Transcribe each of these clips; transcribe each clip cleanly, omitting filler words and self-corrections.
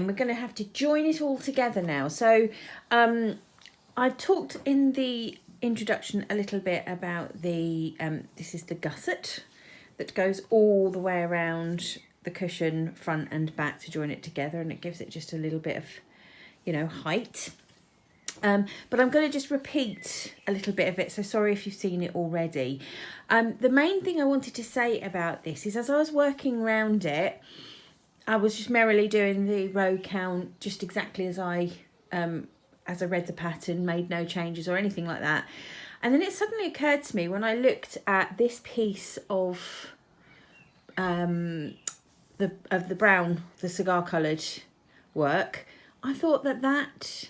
again, we're going to have to join it all together now. So I've talked in the introduction a little bit about the, this is the gusset that goes all the way around the cushion front and back to join it together, and it gives it just a little bit of, you know, height. But I'm going to just repeat a little bit of it, so sorry if you've seen it already. The main thing I wanted to say about this is, as I was working around it, I was just merrily doing the row count just exactly as I read the pattern, made no changes or anything like that. And then it suddenly occurred to me when I looked at this piece of the brown, the cigar coloured work, I thought that that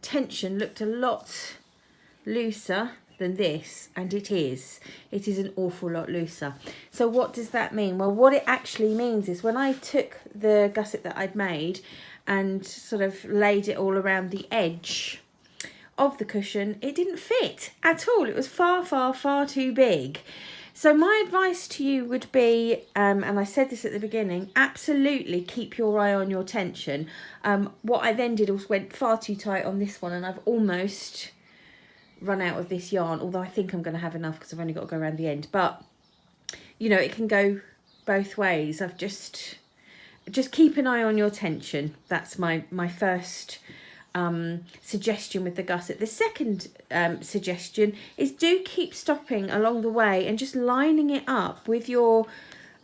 tension looked a lot looser than this, and it is an awful lot looser. So what does that mean? Well, what it actually means is when I took the gusset that I'd made and sort of laid it all around the edge of the cushion, it didn't fit at all. It was far too big. So my advice to you would be, and I said this at the beginning, absolutely keep your eye on your tension. What I then did was went far too tight on this one, and I've almost run out of this yarn, although I think I'm going to have enough because I've only got to go around the end. But, you know, it can go both ways. I've just keep an eye on your tension. That's my first suggestion with the gusset. The second suggestion is do keep stopping along the way and just lining it up with your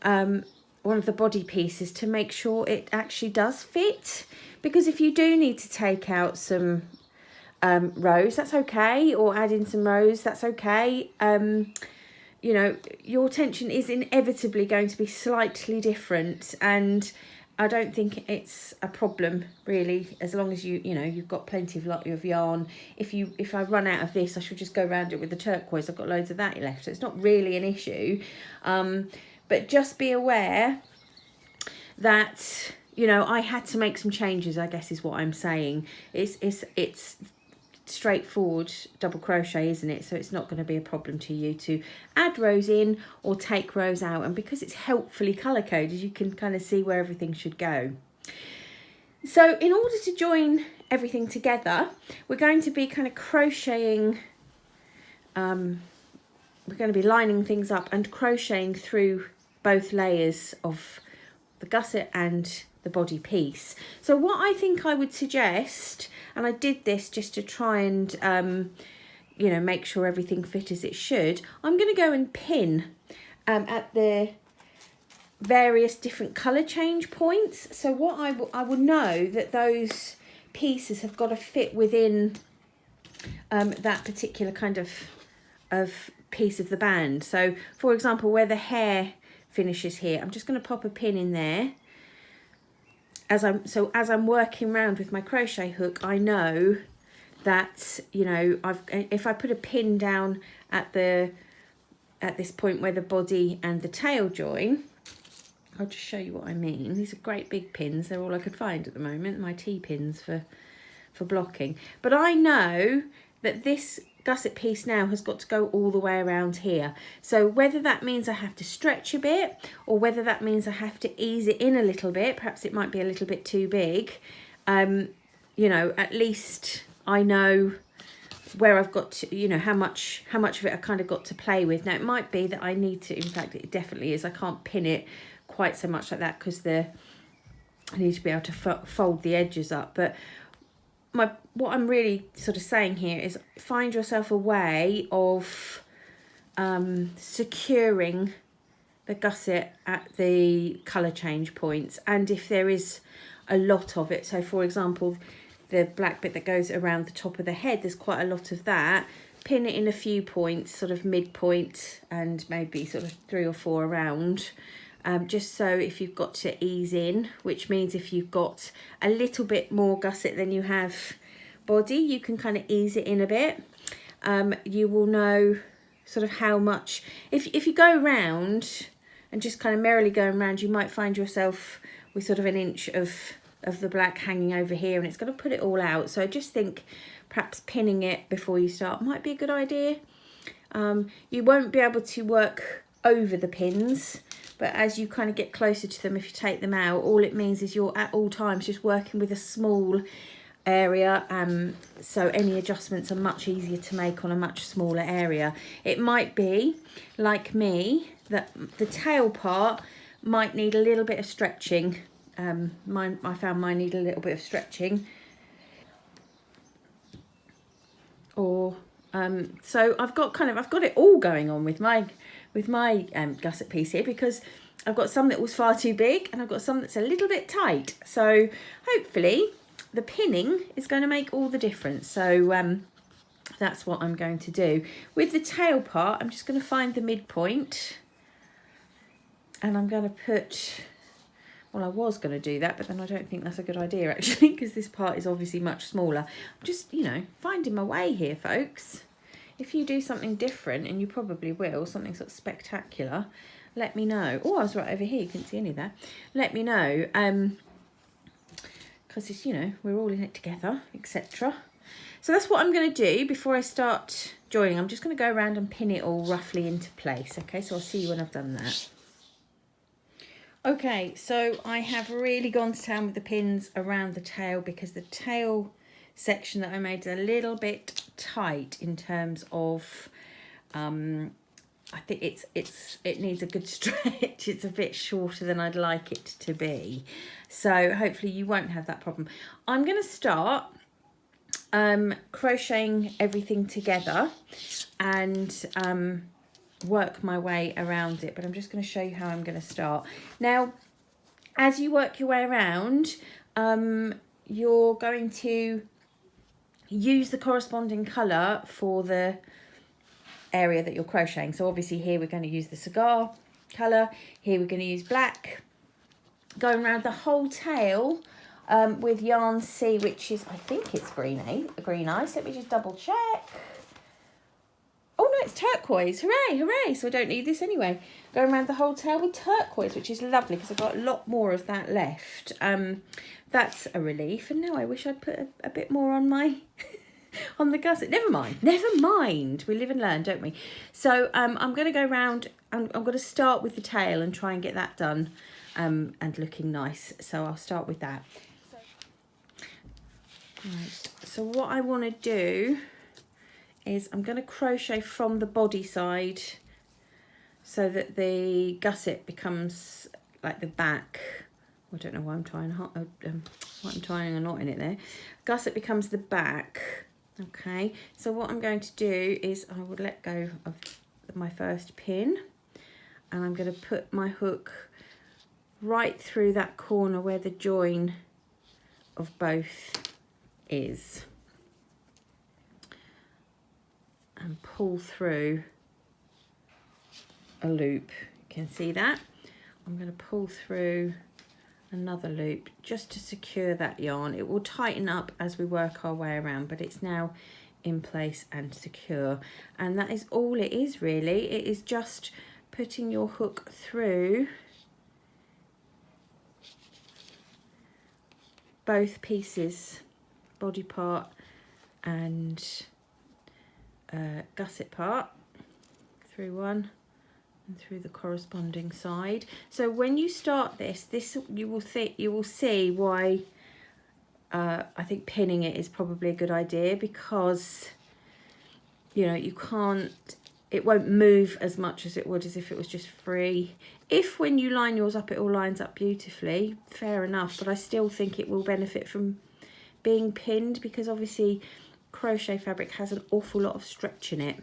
one of the body pieces to make sure it actually does fit, because if you do need to take out some rows, that's okay, or add in some rows, that's okay. You know, your tension is inevitably going to be slightly different, and I don't think it's a problem really, as long as you know you've got plenty of yarn. If I run out of this, I should just go around it with the turquoise. I've got loads of that left, so it's not really an issue. But just be aware that, you know, I had to make some changes, I guess is what I'm saying. It's straightforward double crochet, isn't it? So it's not going to be a problem to you to add rows in or take rows out, and because it's helpfully color coded, you can kind of see where everything should go. So in order to join everything together, we're going to be kind of crocheting, we're going to be lining things up and crocheting through both layers of the gusset and the body piece. So what I think I would suggest, and I did this just to try and you know, make sure everything fit as it should, I'm going to go and pin at the various different colour change points. So what I will know that those pieces have got to fit within that particular kind of piece of the band. So for example, where the hair finishes here, I'm just going to pop a pin in there. As I'm working around with my crochet hook, I know that, you know, if I put a pin down at this point where the body and the tail join, I'll just show you what I mean. These are great big pins. They're all I could find at the moment, my T-pins for blocking. But I know that this gusset piece now has got to go all the way around here. So whether that means I have to stretch a bit, or whether that means I have to ease it in a little bit, perhaps it might be a little bit too big, you know, at least I know where I've got to, you know, how much of it I kind of got to play with. Now it might be that I need to, in fact it definitely is, I can't pin it quite so much like that because I need to be able to fold the edges up. But what I'm really sort of saying here is find yourself a way of securing the gusset at the colour change points, and if there is a lot of it, so for example the black bit that goes around the top of the head, there's quite a lot of that, pin it in a few points, sort of midpoint, and maybe sort of 3 or 4 around. Just so if you've got to ease in, which means if you've got a little bit more gusset than you have body, you can kind of ease it in a bit. You will know sort of how much, if you go around and just kind of merrily going around, you might find yourself with sort of an inch of the black hanging over here, and it's going to put it all out. So I just think perhaps pinning it before you start might be a good idea. You won't be able to work over the pins, but as you kind of get closer to them, if you take them out, all it means is you're at all times just working with a small area, so any adjustments are much easier to make on a much smaller area. It might be, like me, that the tail part might need a little bit of stretching. I found mine need a little bit of stretching. Or so I've got it all going on with my gusset piece here, because I've got some that was far too big and I've got some that's a little bit tight. So hopefully the pinning is going to make all the difference. So that's what I'm going to do. With the tail part, I'm just going to find the midpoint, and I'm going to put, well, I was going to do that, but then I don't think that's a good idea actually, because this part is obviously much smaller. I'm just, you know, finding my way here, folks. If you do something different, and you probably will, something sort of spectacular, let me know. Oh, I was right over here, you couldn't see any there. Let me know, because it's, you know, we're all in it together, etc. So that's what I'm going to do before I start joining. I'm just going to go around and pin it all roughly into place. Okay, so I'll see you when I've done that. Okay, so I have really gone to town with the pins around the tail, because the tail section that I made is a little bit tight in terms of, I think it needs a good stretch. It's a bit shorter than I'd like it to be. So hopefully you won't have that problem. I'm going to start crocheting everything together and work my way around it, but I'm just going to show you how I'm going to start. Now, as you work your way around, you're going to use the corresponding colour for the area that you're crocheting. So obviously here we're going to use the cigar colour, here we're going to use black, going around the whole tail with yarn C, which is, I think it's green ice. Let me just double check. Oh no, it's turquoise. Hooray, hooray. So I don't need this anyway. Going around the whole tail with turquoise, which is lovely, because I've got a lot more of that left. That's a relief. And now I wish I'd put a bit more on my on the gusset. Never mind. We live and learn, don't we? So I'm going to go around, I'm going to start with the tail and try and get that done and looking nice. So I'll start with that. Right. So what I want to do is I'm going to crochet from the body side so that the gusset becomes like the back. I don't know why I'm tying a knot in it there. Gusset becomes the back. Okay, so what I'm going to do is I will let go of my first pin, and I'm going to put my hook right through that corner where the join of both is, and pull through a loop. You can see that. I'm going to pull through another loop just to secure that yarn. It will tighten up as we work our way around, but it's now in place and secure. And that is all it is really. It is just putting your hook through both pieces, body part and gusset part, through one and through the corresponding side. So when you start this you will see why I think pinning it is probably a good idea, because you know it won't move as much as it would as if it was just free. If when you line yours up it all lines up beautifully, fair enough, but I still think it will benefit from being pinned, because obviously crochet fabric has an awful lot of stretch in it,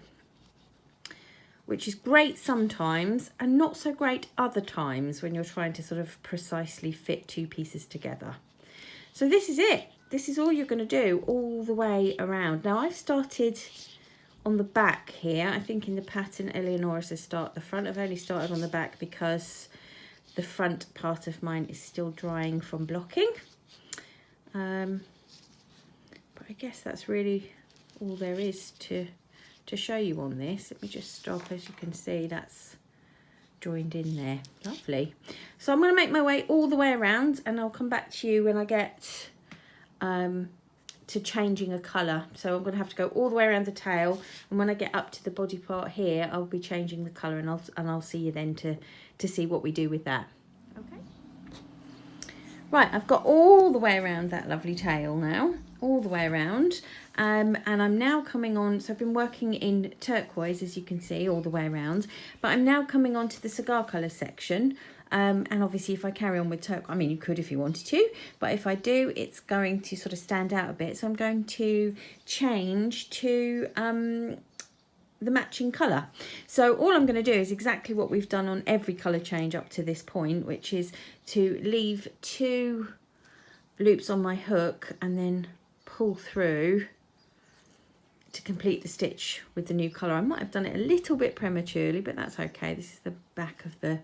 which is great sometimes and not so great other times when you're trying to sort of precisely fit two pieces together. So this is it. This is all you're going to do all the way around. Now I've started on the back here. I think in the pattern Eleonora says start the front. I've only started on the back because the front part of mine is still drying from blocking. But I guess that's really all there is to show you on this. Let me just stop. As you can see, that's joined in there. Lovely. So I'm going to make my way all the way around, and I'll come back to you when I get to changing a colour. So I'm going to have to go all the way around the tail, and when I get up to the body part here, I'll be changing the colour, and I'll see you then to see what we do with that. Okay. Right, I've got all the way around that lovely tail now, all the way around, and I'm now coming on, so I've been working in turquoise, as you can see, all the way around, but I'm now coming on to the cigar colour section, and obviously if I carry on with turquoise, I mean, you could if you wanted to, but if I do, it's going to sort of stand out a bit, so I'm going to change to the matching colour. So all I'm going to do is exactly what we've done on every colour change up to this point, which is to leave 2 loops on my hook and then pull through to complete the stitch with the new colour. I might have done it a little bit prematurely, but that's okay. This is the back of the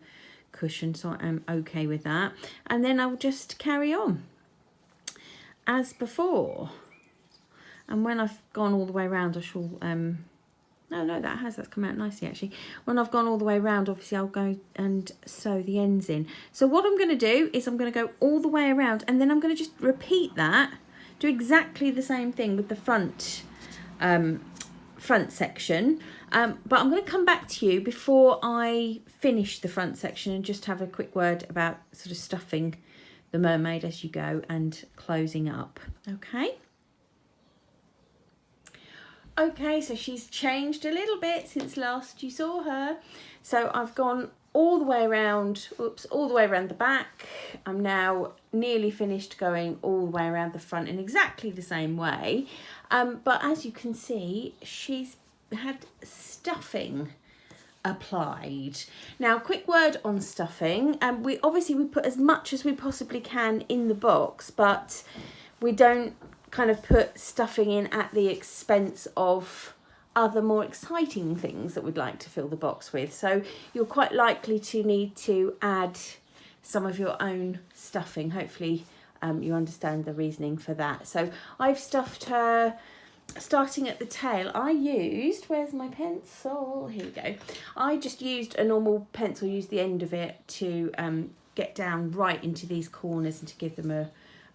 cushion, so I'm okay with that. And then I'll just carry on as before. And when I've gone all the way around, I shall no, that's come out nicely actually. When I've gone all the way around, obviously I'll go and sew the ends in. So what I'm going to do is I'm going to go all the way around, and then I'm going to just repeat that, do exactly the same thing with the front section. But I'm going to come back to you before I finish the front section and just have a quick word about sort of stuffing the mermaid as you go and closing up. Okay. Okay, so she's changed a little bit since last you saw her. So I've gone all the way around, all the way around the back. I'm now nearly finished going all the way around the front in exactly the same way. But as you can see, she's had stuffing applied. Now, quick word on stuffing. We put as much as we possibly can in the box, but we don't kind of put stuffing in at the expense of other more exciting things that we'd like to fill the box with. So you're quite likely to need to add some of your own stuffing. Hopefully you understand the reasoning for that. So I've stuffed her starting at the tail. I used, where's my pencil? Here we go. I just used a normal pencil, used the end of it to get down right into these corners and to give them a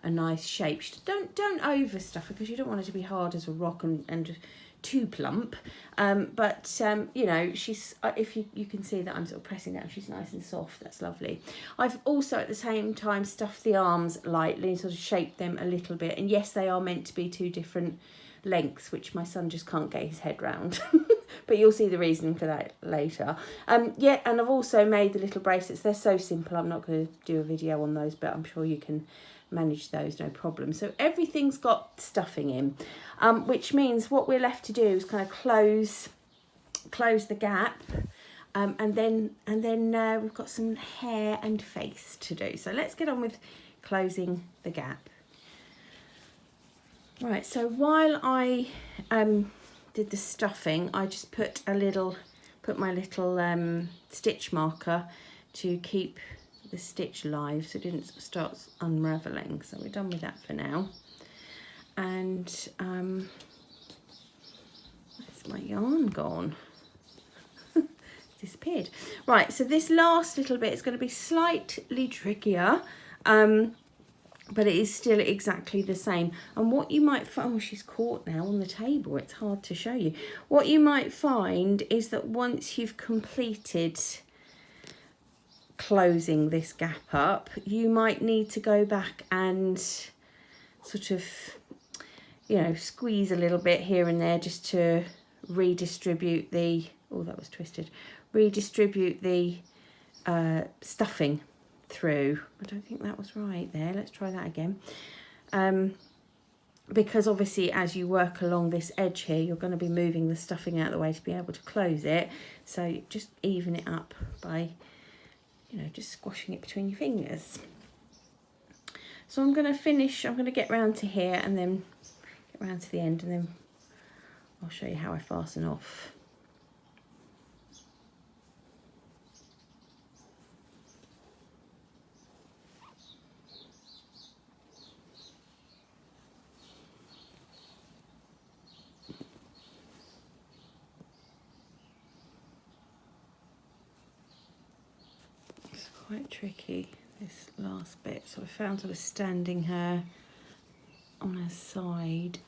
nice shape. Don't overstuff it, because you don't want it to be hard as a rock and too plump. But you know, she's if you can see that I'm sort of pressing down, she's nice and soft. That's lovely. I've also at the same time stuffed the arms lightly and sort of shaped them a little bit. And yes, they are meant to be 2 different lengths, which my son just can't get his head round. But you'll see the reason for that later. Yeah, and I've also made the little bracelets. They're so simple, I'm not going to do a video on those, but I'm sure you can manage those, no problem. So everything's got stuffing in, which means what we're left to do is kind of close the gap, and then we've got some hair and face to do. So let's get on with closing the gap. Right, so while I did the stuffing, I just put my little stitch marker to keep the stitch live so it didn't start unraveling. So we're done with that for now. And where's my yarn gone? Disappeared. Right, so this last little bit is going to be slightly trickier, but it is still exactly the same. And what you might find, oh, she's caught now on the table, it's hard to show you. What you might find is that once you've completed closing this gap up, you might need to go back and sort of, you know, squeeze a little bit here and there just to redistribute the, oh, that was twisted, redistribute the stuffing through. I don't think that was right there. Let's try that again. Because obviously as you work along this edge here, you're going to be moving the stuffing out of the way to be able to close it. So just even it up by, you know, just squashing it between your fingers. So I'm going to get round to here and then get round to the end, and then I'll show you how I fasten off. Quite tricky, this last bit, so I found I was standing her on her side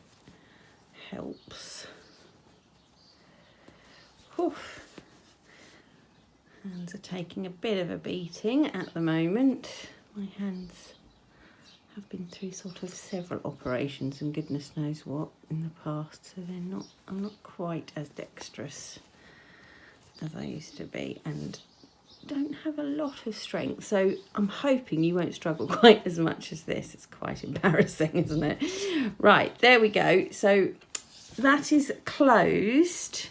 helps. Whew. Hands are taking a bit of a beating at the moment. My hands have been through sort of several operations and goodness knows what in the past, so I'm not quite as dexterous as I used to be and don't have a lot of strength, so I'm hoping you won't struggle quite as much as this. It's quite embarrassing, isn't it? Right, there we go. So that is closed.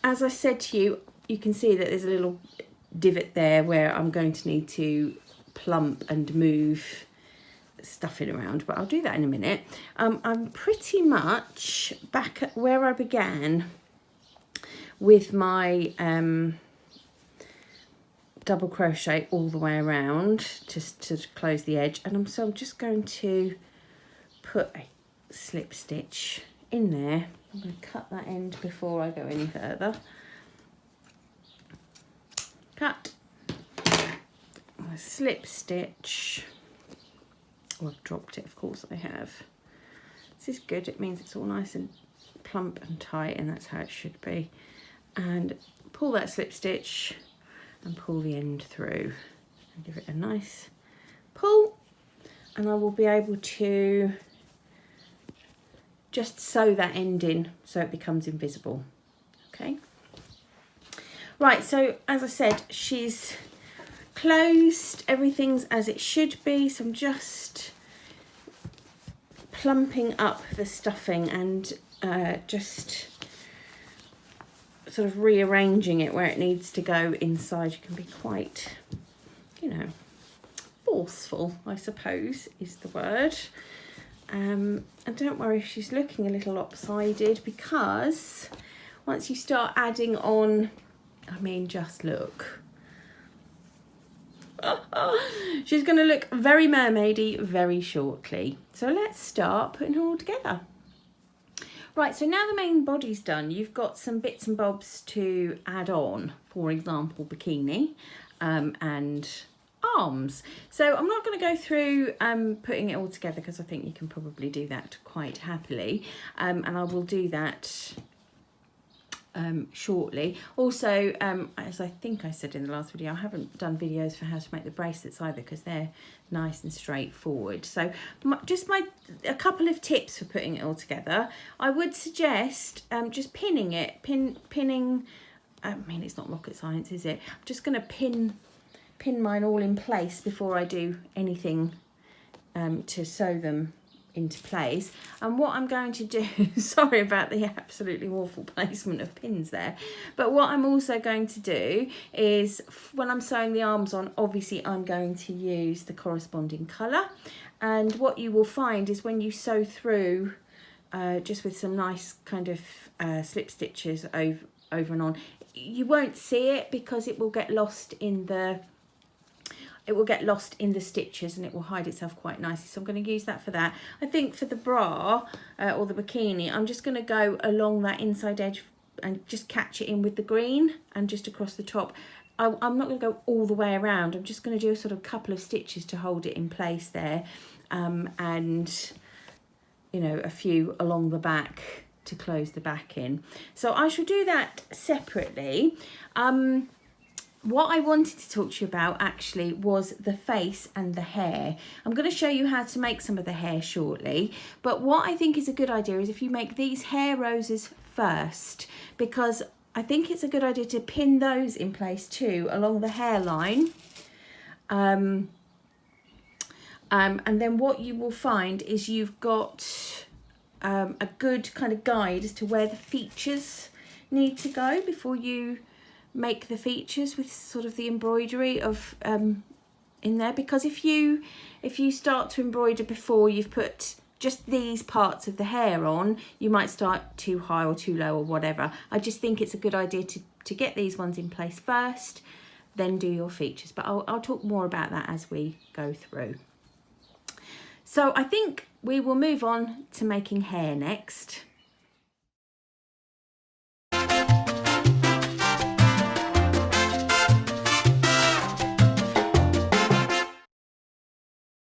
As I said to you, you can see that there's a little divot there where I'm going to need to plump and move stuffing around, but I'll do that in a minute. I'm pretty much back at where I began with my double crochet all the way around just to close the edge, and I'm just going to put a slip stitch in there. I'm going to cut that end before I go any further. Cut a slip stitch. Oh, I've dropped it, of course I have. This is good, it means it's all nice and plump and tight, and that's how it should be. And pull that slip stitch and pull the end through and give it a nice pull, and I will be able to just sew that end in so it becomes invisible. Okay, right, so as I said, she's closed, everything's as it should be, so I'm just plumping up the stuffing and just sort of rearranging it where it needs to go inside. You can be quite, you know, forceful, I suppose is the word. And don't worry if she's looking a little lopsided, because once you start adding on, I mean, just look. She's going to look very mermaidy very shortly. So let's start putting her all together. Right, so now the main body's done, you've got some bits and bobs to add on, for example, bikini and arms. So I'm not going to go through putting it all together because I think you can probably do that quite happily, and I will do that shortly. Also, as I think I said in the last video, I haven't done videos for how to make the bracelets either because they're nice and straightforward. So just a couple of tips for putting it all together. I would suggest just pinning it, pinning, I mean, it's not rocket science, is it? I'm just going to pin mine all in place before I do anything to sew them into place. And what I'm going to do, sorry about the absolutely awful placement of pins there, but what I'm also going to do is when I'm sewing the arms on, obviously I'm going to use the corresponding colour, and what you will find is when you sew through just with some nice kind of slip stitches over and on, you won't see it because it will get lost in the stitches and it will hide itself quite nicely. So I'm going to use that for that. I think for the bra or the bikini, I'm just going to go along that inside edge and just catch it in with the green and just across the top. I'm not going to go all the way around. I'm just going to do a sort of couple of stitches to hold it in place there, and you know, a few along the back to close the back in. So I shall do that separately. What I wanted to talk to you about actually was the face and the hair. I'm going to show you how to make some of the hair shortly, but what I think is a good idea is if you make these hair roses first, because I think it's a good idea to pin those in place too along the hairline. And then what you will find is you've got a good kind of guide as to where the features need to go before you make the features with sort of the embroidery of in there, because if you start to embroider before you've put just these parts of the hair on, you might start too high or too low or whatever. I just think it's a good idea to get these ones in place first, then do your features, but I'll talk more about that as we go through. So I think we will move on to making hair next.